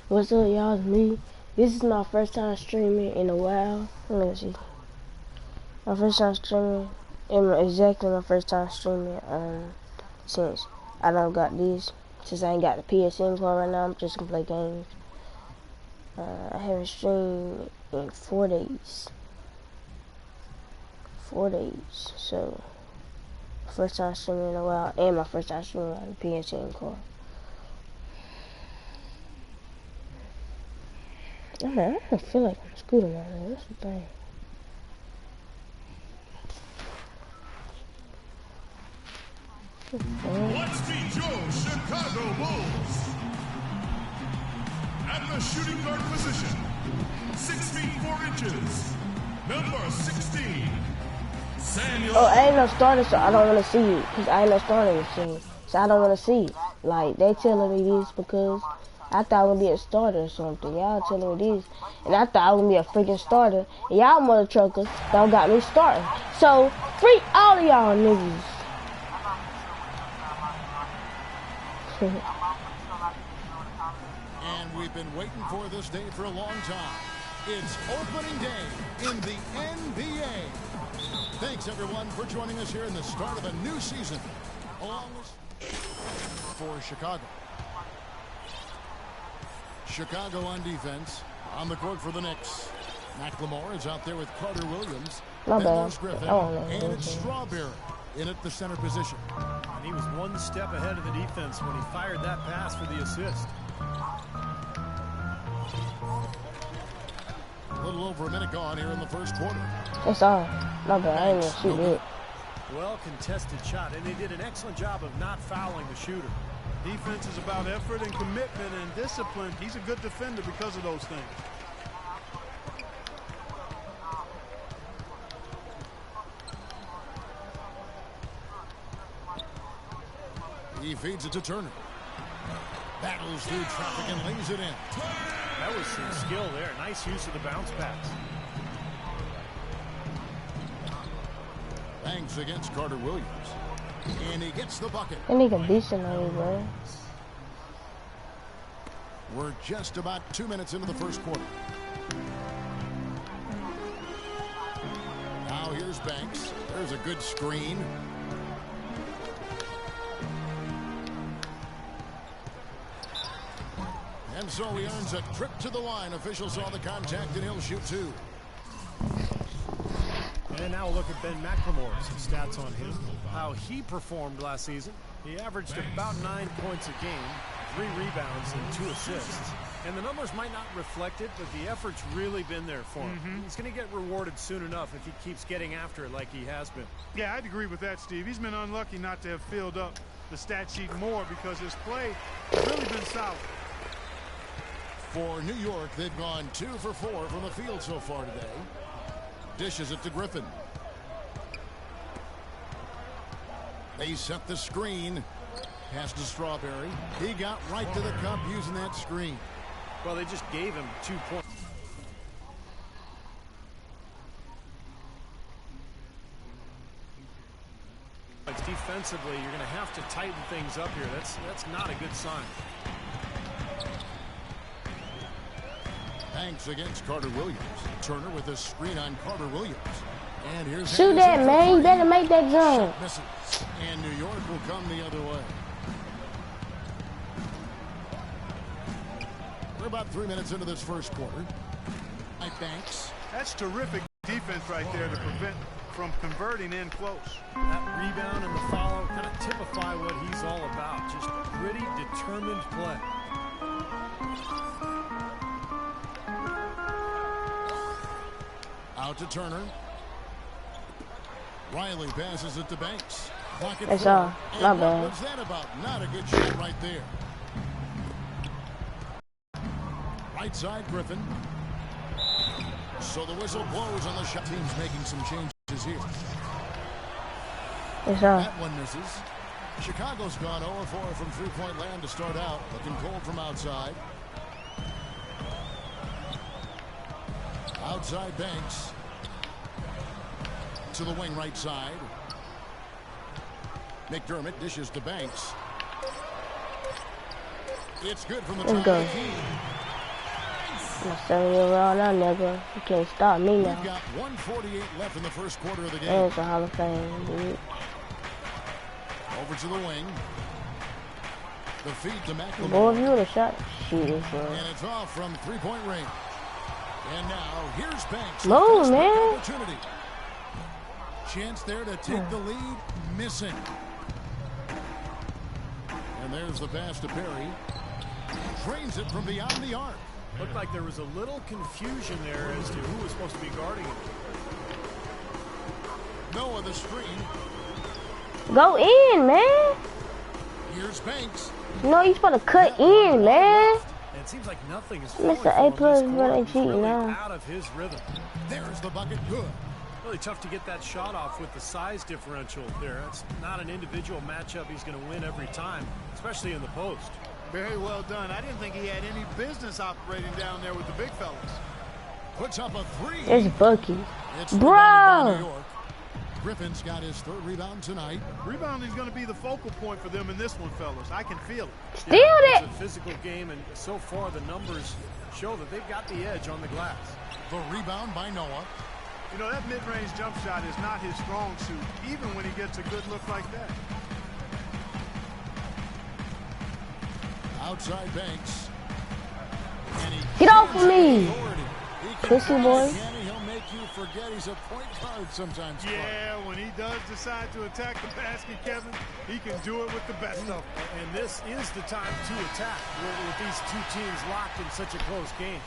What's up, y'all? It's me. This is my first time streaming in a while. Let me see. My first time streaming. Exactly my first time streaming. Since I don't got this. Since I ain't got the PSN card right now, I'm just gonna play games. I haven't streamed in 4 days. 4 days. So, first time streaming in a while, and my first time streaming on the PSN card. I mean, I don't feel like I'm scooting right now. That's the thing. Let's meet your Chicago Bulls. At the shooting guard position, 6 feet 4 inches, number 16, Samuel. Oh, I ain't no starter, so I don't want to see it. Because I ain't no starter machine. So I don't want to see it. Like, they telling me this because I thought I would be a starter or something. Y'all telling me this. And I thought I would be a freaking starter. And y'all mother truckers don't got me starting. So, free all of y'all niggas. And we've been waiting for this day for a long time. It's opening day in the NBA. Thanks, everyone, for joining us here in the start of a new season. Along with for Chicago. Chicago on defense. On the court for the Knicks. McLemore is out there with Carter Williams. Not then bad. there's Griffin. And it's Strawberry in at the center position. And he was one step ahead of the defense when he fired that pass for the assist. A little over a minute gone here in the first quarter. That's all. Not bad. I ain't gonna shoot it. Well contested shot, and they did an excellent job of not fouling the shooter. Defense is about effort and commitment and discipline. He's a good defender because of those things. He feeds it to Turner. Battles through traffic and lays it in. That was some skill there. Nice use of the bounce pass. Banks against Carter Williams. And he gets the bucket. That nigga decent on me, bro. We're just about 2 minutes into the first quarter. Now here's Banks. There's a good screen. And so he earns a trip to the line. Officials saw the contact, and he'll shoot two. And now look at Ben McLemore. Some stats on him. How he performed last season. He averaged about 9 points a game, 3 rebounds, and 2 assists. And the numbers might not reflect it, but the effort's really been there for him. He's going to get rewarded soon enough if he keeps getting after it like he has been. Yeah, I'd agree with that, Steve. He's been unlucky not to have filled up the stat sheet more because his play has really been solid. For New York, they've gone 2 for 4 from the field so far today. Dishes it to Griffin. They set the screen. Pass to Strawberry. He got right to the cup using that screen. Well, they just gave him 2 points. Defensively, you're going to have to tighten things up here. That's not a good sign. Banks against Carter Williams. Turner with a screen on Carter Williams. And here's Shoot that, man. You better make that jump. Misses. And New York will come the other way. We're about 3 minutes into this first quarter. Banks. That's terrific defense right there to prevent from converting in close. That rebound and the follow kind of typify what he's all about. Just gritty, determined play. Out to Turner. Riley passes it to Banks. That's all. Not bad. What's that about? Not a good shot right there. Right side, Griffin. So the whistle blows on the shot. Team's making some changes here. That's all. That one misses. Chicago's gone 0-4 from three-point land to start out. Looking cold from outside. Outside Banks. To the wing right side. McDermott dishes to Banks. It's good from the top of the key. I'm 7 years old now, nigga. You can't stop me now. We've got 1:48 left in the first quarter of the game. And it's a Hall of Fame, dude. Over to the wing. The feed to McLemore. Boy, if you would have shot, shoot this one. And it's off from three-point range. And now here's Banks. Move, man. Opportunity. Chance there to take the lead. Missing. And there's the pass to Perry. Drains it from beyond the arc. Looked like there was a little confusion there as to who was supposed to be guarding him. Noah the screen. Go in, man. Here's Banks. No, you supposed to cut in, man. And it seems like nothing is Mr. A+, but they cheating really now. out of his rhythm. There's the bucket. Good. Really tough to get that shot off with the size differential there. It's not an individual matchup he's going to win every time, especially in the post. Very well done. I didn't think he had any business operating down there with the big fellas. Puts up a three. It's Bucky. It's Bro. rebounded by New York. Griffin's got his third rebound tonight. Rebounding is going to be the focal point for them in this one, fellas. I can feel it. Steal it. It's a physical game, and so far the numbers show that they've got the edge on the glass. The rebound by Noah. You know, that mid-range jump shot is not his strong suit, even when he gets a good look like that. Outside Banks. And he Get off of me. Pussy boy. He'll make you forget he's a point guard sometimes. Yeah, when he does decide to attack the basket, Kevin, he can do it with the best of them. And this is the time to attack with these two teams locked in such a close game.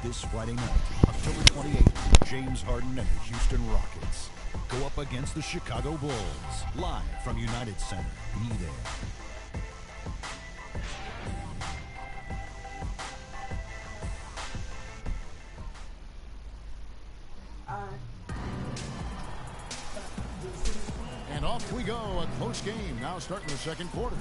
This Friday night, October 28th, James Harden and the Houston Rockets go up against the Chicago Bulls. Live from United Center. Be there. And off we go, a close game now starting the second quarter.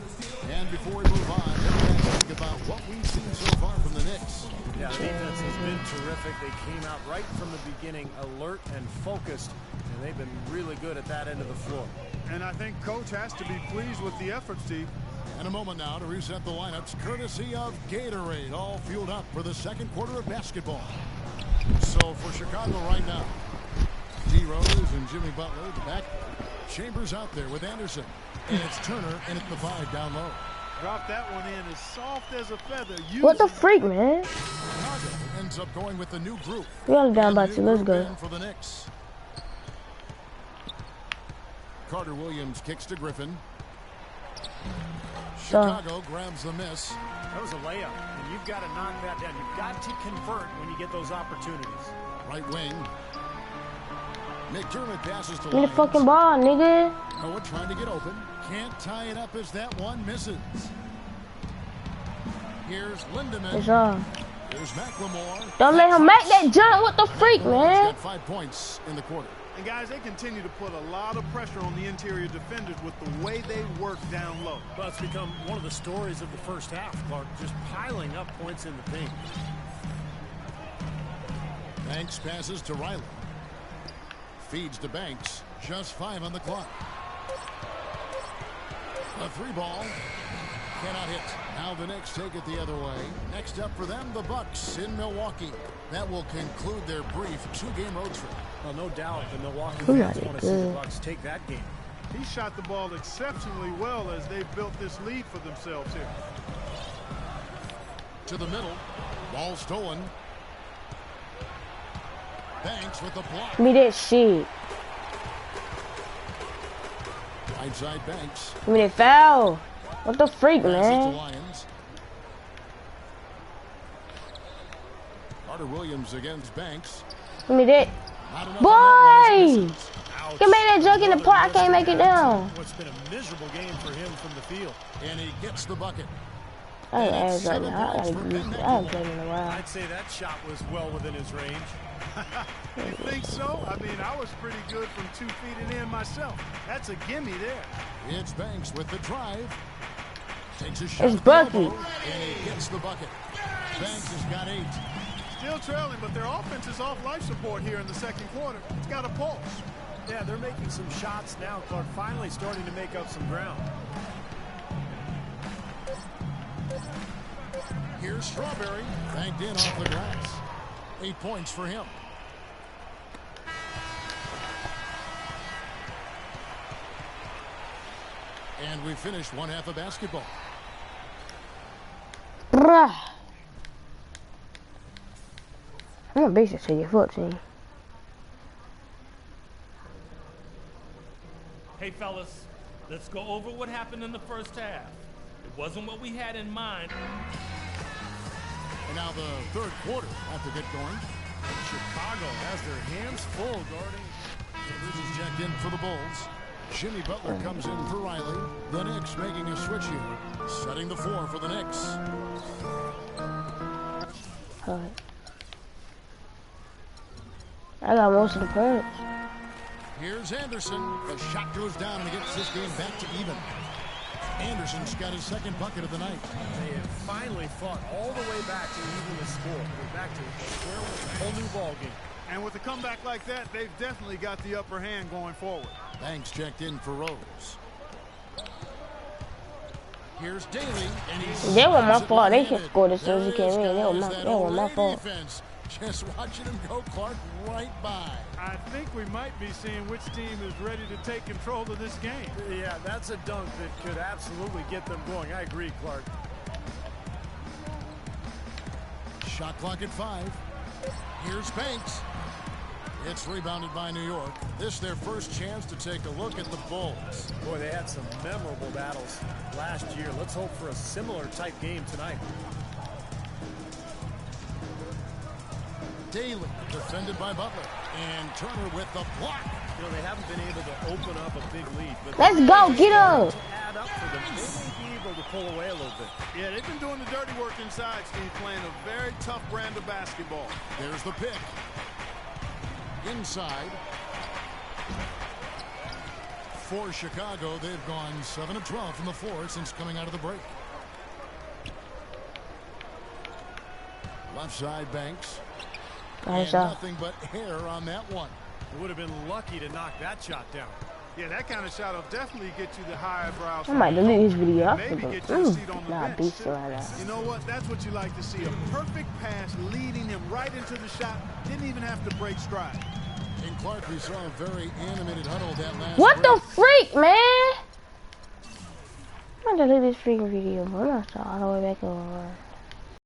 And before we move on, let's think about what we've seen so far from the Knicks. Yeah, the defense has been terrific. They came out right from the beginning, alert and focused, and they've been really good at that end of the floor. And I think Coach has to be pleased with the effort, Steve. And a moment now to reset the lineups, courtesy of Gatorade, all fueled up for the second quarter of basketball. So for Chicago right now, D. Rose and Jimmy Butler at the back. Chambers out there with Anderson. And it's Turner in at the 5 down low. Drop that one in as soft as a feather. What the freak, man? Chicago ends up going with the new group. We only down by And the 2. new Let's group go. in for the Knicks. Carter Williams kicks to Griffin. Chicago grabs the miss. That was a layup, and you've got to knock that down. You've got to convert when you get those opportunities. Right wing. McDermott passes to Give me the Lyons. fucking ball, nigga. Noah trying to get open. Can't tie it up as that one misses. Here's Lindemann. It's off. Here's McLemore. Don't let him make that jump. What the freak, He's man? got 5 points in the quarter. And guys, they continue to put a lot of pressure on the interior defenders with the way they work down low. Well, it's become one of the stories of the first half, Clark, just piling up points in the paint. Banks passes to Riley. Feeds to Banks. Just 5 on the clock. A 3 ball. Cannot hit. Now the Knicks take it the other way. Next up for them, the Bucks in Milwaukee. That will conclude their brief 2-game road trip. Well, no doubt the Milwaukee Who fans got it want to see the good? Bucks take that game. He shot the ball exceptionally well as they built this lead for themselves here. To the middle. Ball stolen. Banks with the block. Give me that shit. Right side Banks. Give me that foul. What the freak, Passes to man? Lyons. Carter Williams against Banks. Give me that. Not enough on that one as he Boy! misses. Ouch. Can make that junk in the park. I can't make it down. What's been a miserable game for him from the field. And he gets the bucket. I And haven't it's asked right 7 now. I points gotta for use Ben it. I haven't McLemore. played in a while. I'd say that shot was well within his range. You think so? I mean, I was pretty good from 2 feet and in myself. That's a gimme there. It's Banks with the drive. Takes a shot It's at the Bucky. elbow, and he hits the bucket. Banks has got 8. Still trailing, but their offense is off life support here in the second quarter. It's got a pulse. Yeah, they're making some shots now. Clark finally starting to make up some ground. Here's Strawberry, banked in off the glass. 8 points for him. And we finished one half of basketball. Bruh. I'm gonna base it to your foot, see. Hey fellas, let's go over what happened in the first half. It wasn't what we had in mind. And now the third quarter have to get going. Chicago has their hands full guarding. This is checked in for the Bulls. Jimmy Butler comes in for Riley. The Knicks making a switch here. Setting the floor for the Knicks. Alright. I got most of the points. Here's Anderson. The shot goes down and gets this game back to even. Anderson's got his second bucket of the night. They have finally fought all the way back to even the score. We're back to square one, a whole new ball game. And with a comeback like that, they've definitely got the upper hand going forward. Banks checked in for Rose. Here's Daly, and he's They were my fault. They should score as soon as he came in. They were my fault. Defense. Just watching him go, Clark, right by. I think we might be seeing which team is ready to take control of this game. Yeah, that's a dunk that could absolutely get them going. I agree, Clark. Shot clock at 5. Here's Banks. It's rebounded by New York. This their first chance to take a look at the Bulls. Boy, they had some memorable battles last year. Let's hope for a similar type game tonight. Daly defended by Butler. And Turner with the block. You know, they haven't been able to open up a big lead. But Let's go, get up! to add up for them, they may be able to pull away a little bit. Yeah, they've been doing the dirty work inside, Steve, playing a very tough brand of basketball. There's the pick. Inside. For Chicago, they've gone 7 of 12 from the floor since coming out of the break. Left side, Banks. And nothing but hair on that one. They would have been lucky to knock that shot down. Yeah, that kind of shot will definitely get you the high brows. I might delete this video. Maybe get you a seat on the Nah, bench, beast too. right now. You know what? That's what you like to see. A perfect pass leading him right into the shot. Didn't even have to break stride. In Clark, we saw a very animated huddle that last What the break. freak, man? I'm gonna delete this freaking video, but I'm gonna start all the way back over.